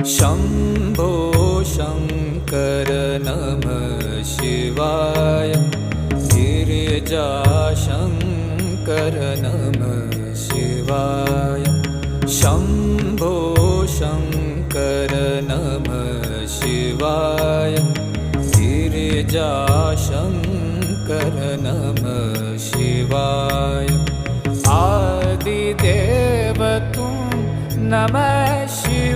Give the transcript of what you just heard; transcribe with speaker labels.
Speaker 1: शम्भो शङ्कर नमः शिवाय। गिरिजाशङ्कर नमः शिवाय। शम्भो शङ्कर नमः शिवाय। गिरिजाशङ्कर नमः शिवाय। आदिदेव तुम नमः शिवाय।